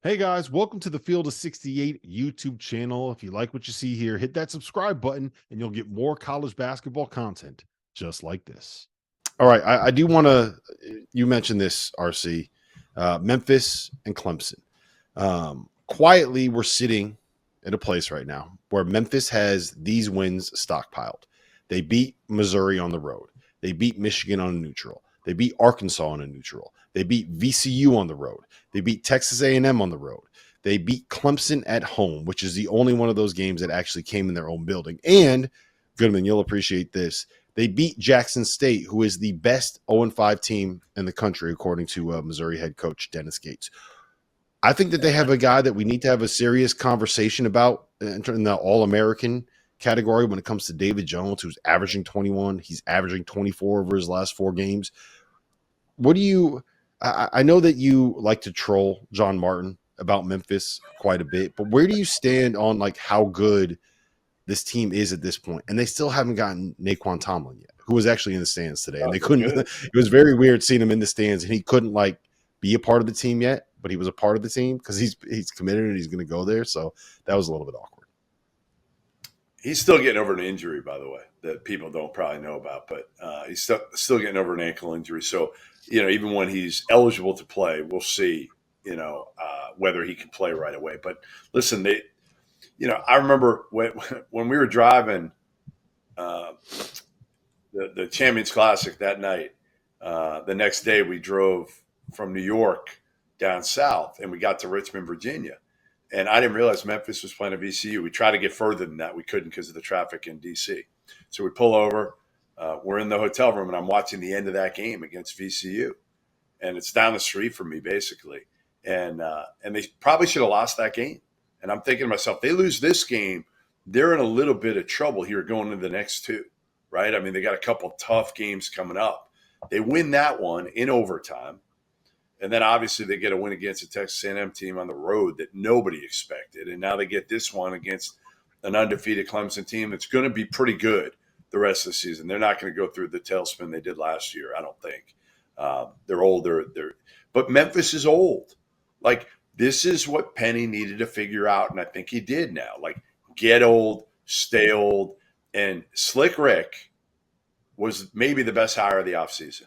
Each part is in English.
Hey guys, welcome to the Field of 68 YouTube channel. If you like what you see here, hit that subscribe button and you'll get more college basketball content just like this. All right, I do want to, you mentioned this, RC, Memphis and Clemson. Quietly, we're sitting at a place right now where Memphis has these wins stockpiled. They beat Missouri on the road. They beat Michigan on a neutral. They beat Arkansas on a neutral. They beat VCU on the road. They beat Texas A&M on the road. They beat Clemson at home, which is the only one of those games that actually came in their own building. And, Goodman, you'll appreciate this. They beat Jackson State, who is the best 0-5 team in the country, according to Missouri head coach Dennis Gates. I think that they have a guy that we need to have a serious conversation about in the All-American category when it comes to David Jones, who's averaging 21. He's averaging 24 over his last 4 games. What do you – I know that you like to troll John Martin about Memphis quite a bit, but where do you stand on, like, how good this team is at this point? And they still haven't gotten Naquan Tomlin yet, who was actually in the stands today. And they couldn't – it was very weird seeing him in the stands, and he couldn't, like, be a part of the team yet, but he was a part of the team because he's committed and he's going to go there. So that was a little bit awkward. He's still getting over an injury, by the way, that people don't probably know about, but he's still getting over an ankle injury. So, even when he's eligible to play, we'll see, whether he can play right away. But listen, I remember when we were driving the Champions Classic that night, the next day we drove from New York down south and we got to Richmond, Virginia. And I didn't realize Memphis was playing at VCU. We tried to get further than that. We couldn't because of the traffic in D.C. So we pull over. We're in the hotel room, and I'm watching the end of that game against VCU. And it's down the street from me, basically. And they probably should have lost that game. And I'm thinking to myself, they lose this game, they're in a little bit of trouble here going into the next 2, right? I mean, they got a couple tough games coming up. They win that one in overtime. And then obviously they get a win against a Texas A&M team on the road that nobody expected. And now they get this one against an undefeated Clemson team that's going to be pretty good the rest of the season. They're not going to go through the tailspin they did last year, I don't think. They're older. But Memphis is old. Like, this is what Penny needed to figure out, and I think he did now. Like, get old, stay old. And Slick Rick was maybe the best hire of the offseason.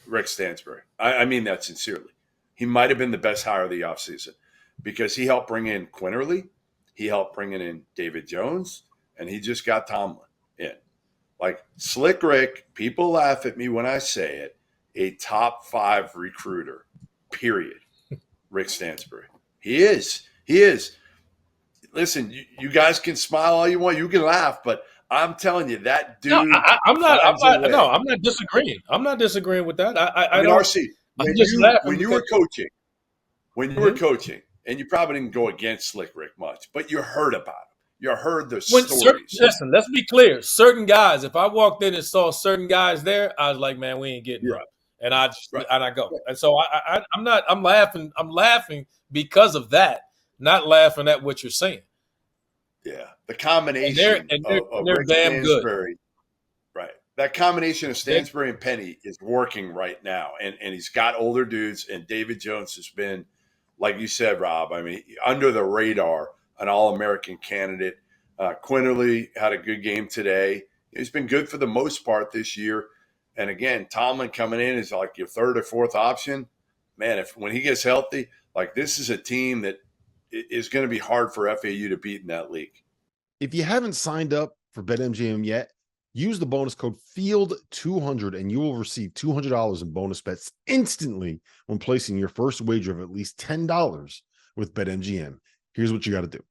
Rick Stansbury. I mean that sincerely. He might have been the best hire of the offseason because he helped bring in Quinterly, he helped bring in David Jones, and he just got Tomlin in. Like, Slick Rick, people laugh at me when I say it, a top 5 recruiter, period. Rick Stansbury. He is. Listen, you guys can smile all you want. You can laugh, but I'm telling you, that dude. No, I'm not disagreeing. I'm not disagreeing with that. I don't. RC, when you were coaching, and you probably didn't go against Slick Rick much, but you heard about him. You heard the stories. Listen, let's be clear. Certain guys, if I walked in and saw certain guys there, I was like, man, we ain't getting right. And I go. Right. And so I'm laughing. I'm laughing because of that, not laughing at what you're saying. Yeah, the combination of they're Rick damn Stansbury, good. Right? That combination of Stansbury and Penny is working right now, and he's got older dudes. And David Jones has been, like you said, Rob. I mean, under the radar, an All-American candidate. Quinterly had a good game today. He's been good for the most part this year. And again, Tomlin coming in is like your 3rd or 4th option. Man, when he gets healthy, like, this is a team that is going to be hard for FAU to beat in that league. If you haven't signed up for BetMGM yet, use the bonus code FIELD200 and you will receive $200 in bonus bets instantly when placing your first wager of at least $10 with BetMGM. Here's what you got to do.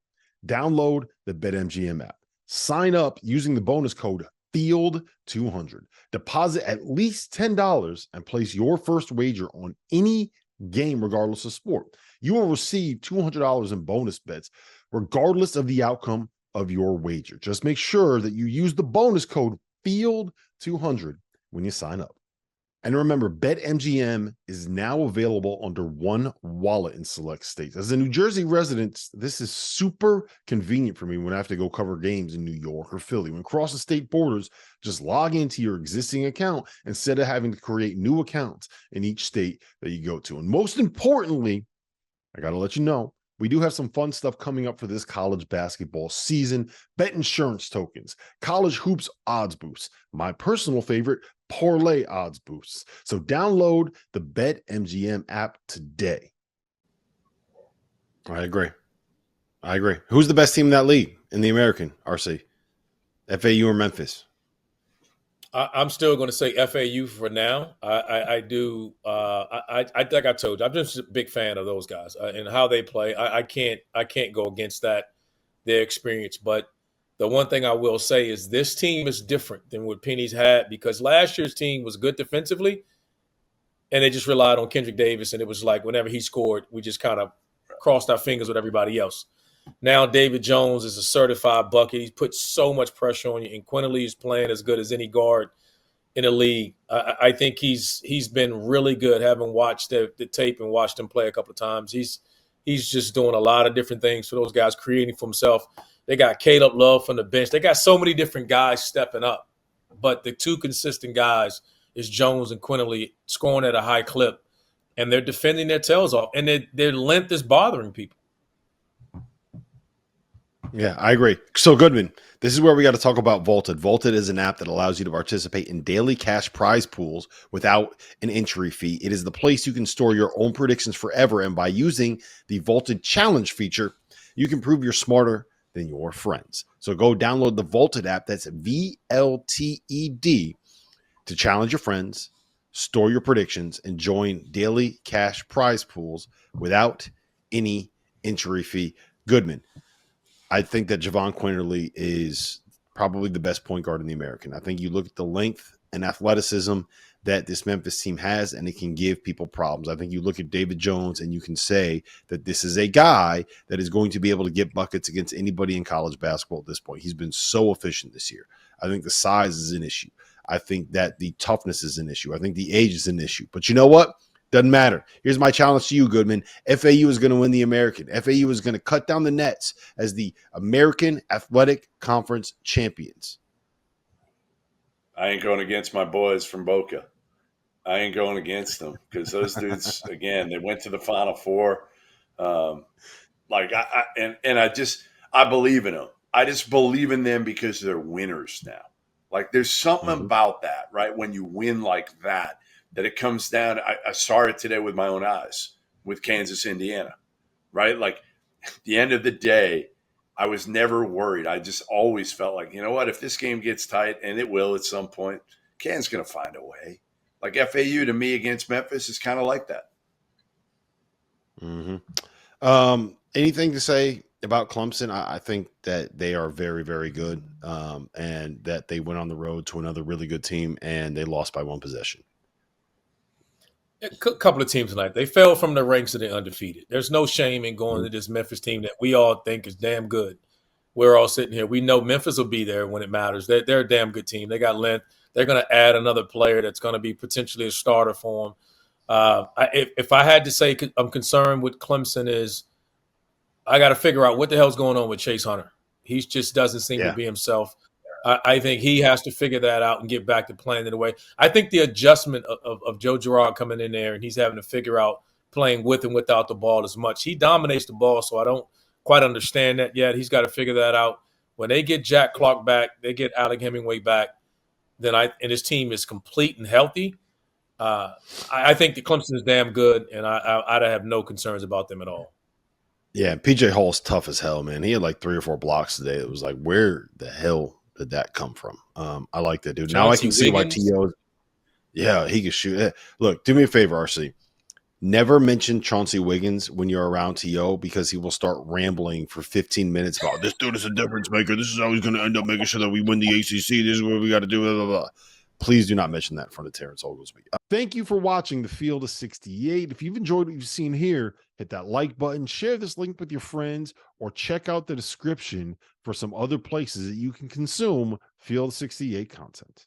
Download the BetMGM app. Sign up using the bonus code FIELD200. Deposit at least $10 and place your first wager on any game regardless of sport. You will receive $200 in bonus bets regardless of the outcome of your wager. Just make sure that you use the bonus code FIELD200 when you sign up. And remember, BetMGM is now available under one wallet in select states. As a New Jersey resident, this is super convenient for me when I have to go cover games in New York or Philly. When crossing state borders, just log into your existing account instead of having to create new accounts in each state that you go to. And most importantly, I got to let you know, we do have some fun stuff coming up for this college basketball season. Bet insurance tokens, college hoops odds boosts, my personal favorite, parlay odds boosts. So download the BetMGM app today. I agree. Who's the best team in that league in the American, RC? FAU or Memphis? I'm still going to say FAU for now. I do. I think I told you, I'm just a big fan of those guys and how they play. I can't go against that, their experience. But the one thing I will say is this team is different than what Penny's had, because last year's team was good defensively, and they just relied on Kendrick Davis, and it was like whenever he scored, we just kind of crossed our fingers with everybody else. Now David Jones is a certified bucket. He's put so much pressure on you, and Quinterly is playing as good as any guard in the league. I think he's been really good. Having watched the tape and watched him play a couple of times, he's just doing a lot of different things for those guys, creating for himself. They got Caleb Love from the bench. They got so many different guys stepping up, but the two consistent guys is Jones and Quinterly, scoring at a high clip, and they're defending their tails off, and their length is bothering people. Yeah, I agree. So Goodman, this is where we got to talk about Vaulted. Vaulted is an app that allows you to participate in daily cash prize pools without an entry fee. It is the place you can store your own predictions forever. And by using the Vaulted Challenge feature, you can prove you're smarter than your friends. So go download the Vaulted app. That's VLTED to challenge your friends, store your predictions, and join daily cash prize pools without any entry fee. Goodman, I think that Javon Quinterly is probably the best point guard in the American. I think you look at the length and athleticism that this Memphis team has, and it can give people problems. I think you look at David Jones and you can say that this is a guy that is going to be able to get buckets against anybody in college basketball at this point. He's been so efficient this year. I think the size is an issue. I think that the toughness is an issue. I think the age is an issue. But you know what? Doesn't matter. Here's my challenge to you, Goodman. FAU is going to win the American. FAU is going to cut down the nets as the American Athletic Conference champions. I ain't going against my boys from Boca. I ain't going against them because those dudes, again, they went to the Final Four. I believe in them. I just believe in them because they're winners now. Like there's something about that, right? When you win like that it comes down. I saw it today with my own eyes with Kansas, Indiana, right? Like at the end of the day, I was never worried. I just always felt like, you know what, if this game gets tight, and it will at some point, Kansas going to find a way. Like FAU to me against Memphis is kind of like that. Mm-hmm. Anything to say about Clemson? I think that they are very, very good, and that they went on the road to another really good team, and they lost by one possession. A couple of teams tonight, they fell from the ranks of the undefeated. There's no shame in going to this Memphis team that we all think is damn good. We're all sitting here. We know Memphis will be there when it matters. They're a damn good team. They got length. They're going to add another player that's going to be potentially a starter for them. If I had to say I'm concerned with Clemson is I got to figure out what the hell's going on with Chase Hunter. He just doesn't seem to be himself. I think he has to figure that out and get back to playing in a way. I think the adjustment of Joe Girard coming in there and he's having to figure out playing with and without the ball as much. He dominates the ball, so I don't quite understand that yet. He's got to figure that out. When they get Jack Clark back, they get Alec Hemingway back, and his team is complete and healthy. I think the Clemson is damn good, and I have no concerns about them at all. Yeah, PJ Hall's tough as hell, man. He had like 3 or 4 blocks today. It was like, where the hell did that come from? I like that dude. Now I can see why T.O. Yeah, he can shoot. Look, do me a favor, RC. Never mention Chauncey Wiggins when you're around T.O. because he will start rambling for 15 minutes about this dude is a difference maker. This is how he's going to end up making sure that we win the ACC. This is what we got to do. Blah, blah, blah. Please do not mention that in front of Terrence Oglesby. Thank you for watching the Field of 68. If you've enjoyed what you've seen here, hit that like button, share this link with your friends, or check out the description for some other places that you can consume Field of 68 content.